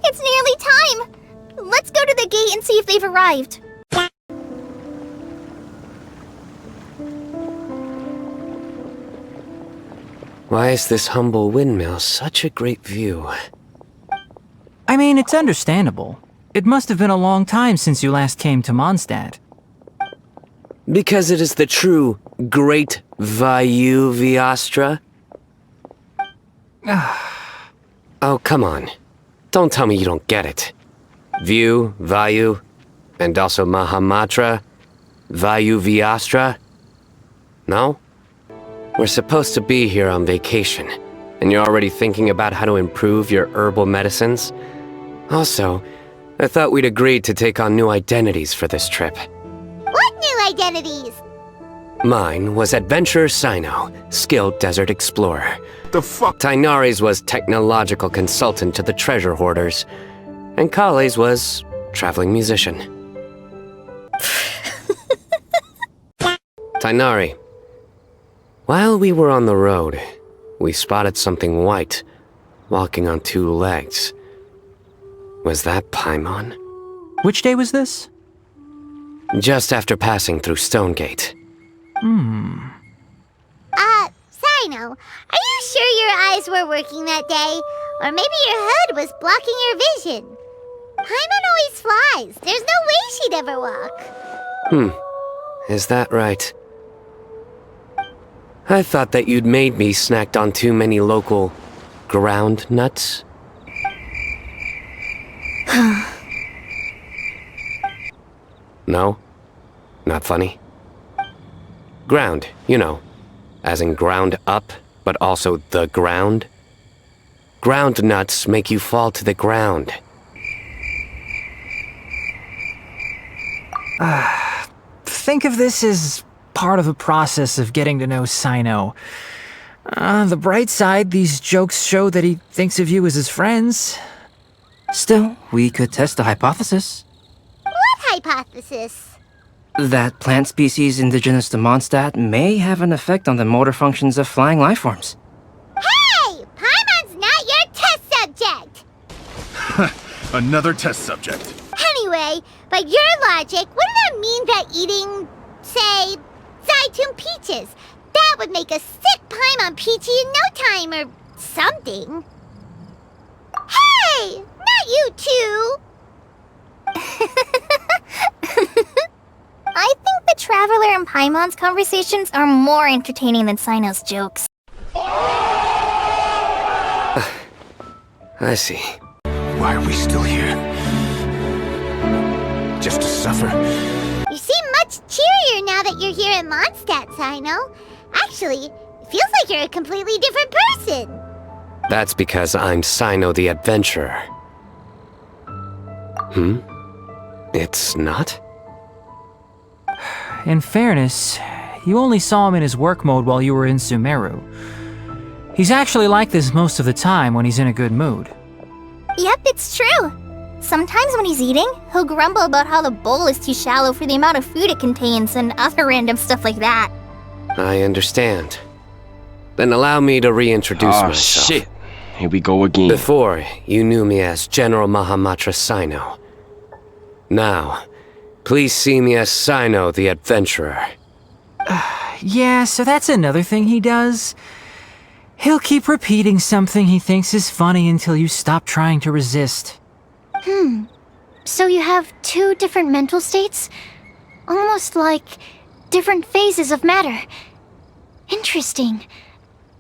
It's nearly time! Let's go to the gate and see if they've arrived. Why is this humble windmill such a great view? I mean, it's understandable. It must have been a long time since you last came to Mondstadt. Because it is the true Great Vayu Viastra? Oh, come on. Don't tell me you don't get it. View, Vayu, and also Mahamatra, Vayu Viastra? No? We're supposed to be here on vacation, and you're already thinking about how to improve your herbal medicines? Also, I thought we'd agreed to take on new identities for this trip. What new identities? Mine was Adventurer Cyno, skilled desert explorer. The fuck? Tainari's was technological consultant to the treasure hoarders, and Kale's was traveling musician. Tainari. While we were on the road, we spotted something white, walking on two legs. Was that Paimon? Which day was this? Just after passing through Stonegate. Cyno, are you sure your eyes were working that day? Or maybe your hood was blocking your vision? Paimon always flies. There's no way she'd ever walk. Is that right? I thought that you'd made me snacked on too many local ground nuts. No? Not funny? Ground, you know, as in ground up, but also the ground. Ground nuts make you fall to the ground. Think of this as part of the process of getting to know Cyno. The bright side, these jokes show that he thinks of you as his friends. Still, we could test the hypothesis. What hypothesis? That plant species indigenous to Mondstadt may have an effect on the motor functions of flying lifeforms. Hey! Paimon's not your test subject! Another test subject. Anyway, by your logic, wouldn't that mean that eating, say, Zaitun peaches, that would make a sick Paimon peachy in no time or something? Hey! Not you two! I think the Traveler and Paimon's conversations are more entertaining than Cyno's jokes. I see. Why are we still here? Just to suffer? You seem much cheerier now that you're here in Mondstadt, Cyno. Actually, it feels like you're a completely different person. That's because I'm Cyno the Adventurer. It's not? In fairness, you only saw him in his work mode while you were in Sumeru. He's actually like this most of the time when he's in a good mood. Yep, it's true. Sometimes when he's eating, he'll grumble about how the bowl is too shallow for the amount of food it contains and other random stuff like that. I understand. Then allow me to reintroduce myself. Shit. Here we go again. Before, you knew me as General Mahamatra Cyno. Now, please see me as Cyno the Adventurer. Yeah, so that's another thing he does. He'll keep repeating something he thinks is funny until you stop trying to resist. So you have two different mental states? Almost like different phases of matter. Interesting.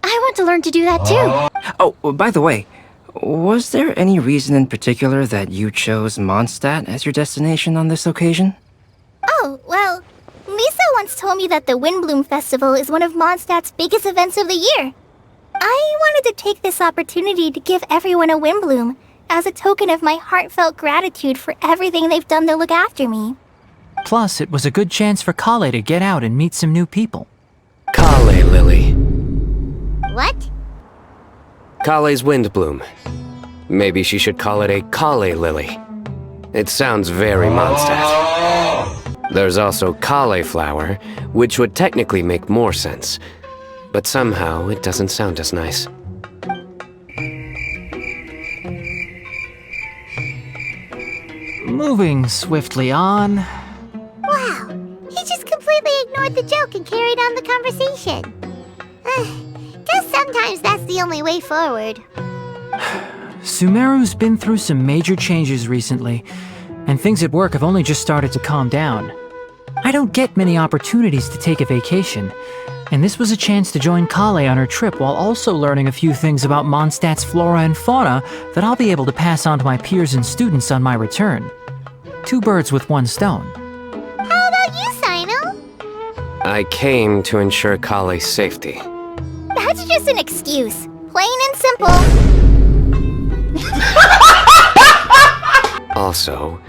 I want to learn to do that too. Oh, by the way, was there any reason in particular that you chose Mondstadt as your destination on this occasion? Oh, well, Lisa once told me that the Windbloom Festival is one of Mondstadt's biggest events of the year. I wanted to take this opportunity to give everyone a Windbloom as a token of my heartfelt gratitude for everything they've done to look after me. Plus, it was a good chance for Kale to get out and meet some new people. Kale Lily. What? Kale's Windbloom. Maybe she should call it a Kale Lily. It sounds very Mondstadt. There's also Cauliflower, which would technically make more sense. But somehow, it doesn't sound as nice. Moving swiftly on. Wow, he just completely ignored the joke and carried on the conversation. Guess sometimes that's the only way forward. Sumeru's been through some major changes recently, and things at work have only just started to calm down. I don't get many opportunities to take a vacation, and this was a chance to join Kale on her trip while also learning a few things about Mondstadt's flora and fauna that I'll be able to pass on to my peers and students on my return. 2 birds with 1 stone. How about you, Cyno? I came to ensure Kale's safety. That's just an excuse. Plain and simple. Also,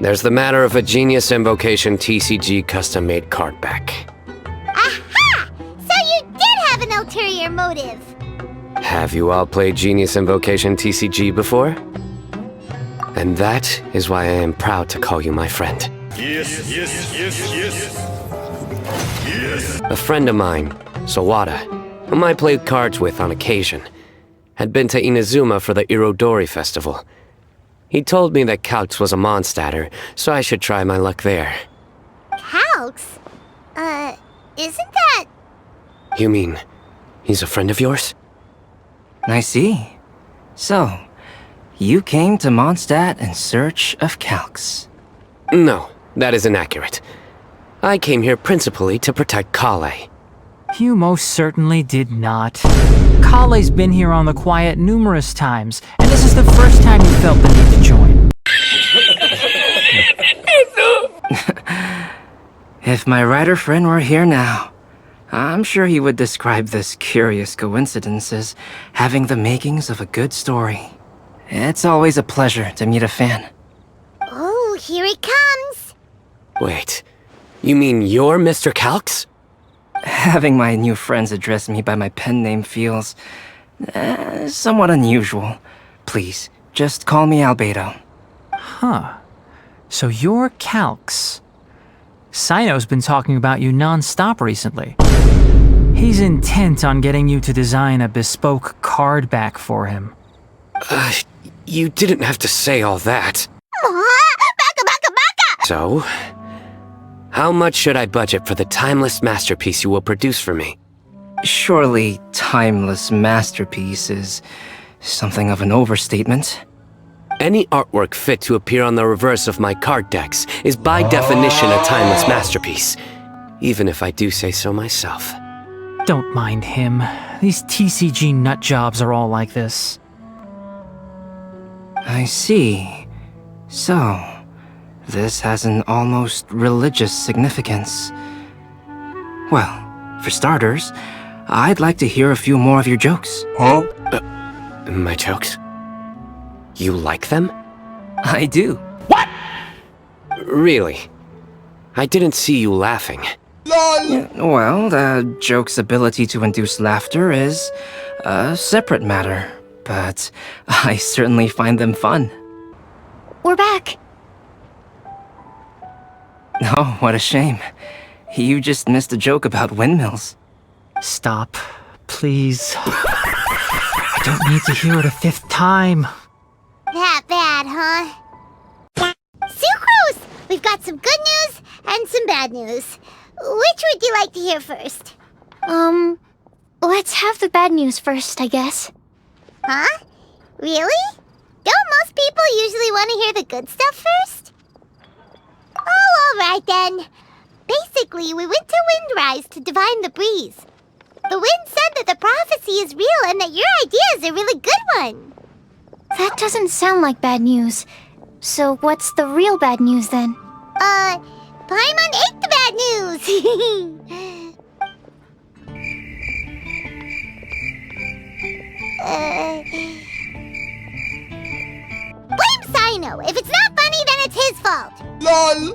there's the matter of a Genius Invocation TCG custom-made card back. Aha! So you did have an ulterior motive. Have you all played Genius Invocation TCG before? And that is why I am proud to call you my friend. Yes. Yes. A friend of mine, Sawada, whom I played cards with on occasion, had been to Inazuma for the Irodori festival. He told me that Calx was a Mondstadter, so I should try my luck there. Calx? Isn't that... You mean, he's a friend of yours? I see. So, you came to Mondstadt in search of Calx. No, that is inaccurate. I came here principally to protect Kale. You most certainly did not. Kale's been here on the quiet numerous times, and this is the first time you felt the need to join. If my writer friend were here now, I'm sure he would describe this curious coincidence as having the makings of a good story. It's always a pleasure to meet a fan. Oh, here he comes. Wait, you mean you're Mr. Calx? Having my new friends address me by my pen name feels somewhat unusual. Please, just call me Albedo. Huh. So you're Calx. Cyno's been talking about you non-stop recently. He's intent on getting you to design a bespoke card back for him. You didn't have to say all that. Baka! So, how much should I budget for the timeless masterpiece you will produce for me? Surely, timeless masterpiece is something of an overstatement. Any artwork fit to appear on the reverse of my card decks is by definition a timeless masterpiece, even if I do say so myself. Don't mind him. These TCG nut jobs are all like this. I see. So, this has an almost religious significance. Well, for starters, I'd like to hear a few more of your jokes. My jokes? You like them? I do. Really? I didn't see you laughing. Well, the joke's ability to induce laughter is a separate matter, but I certainly find them fun. We're back. Oh, what a shame. You just missed a joke about windmills. Stop, please. I don't need to hear it a 5th time. That bad, huh? Sucrose! We've got some good news and some bad news. Which would you like to hear first? Let's have the bad news first, I guess. Huh? Really? Don't most people usually want to hear the good stuff first? Oh, alright then. Basically, we went to Windrise to divine the breeze. The wind said that the prophecy is real and that your idea is a really good one. That doesn't sound like bad news. So what's the real bad news then? Paimon ate the bad news! Blame Cyno. If it's not funny, then it's his fault. LOL!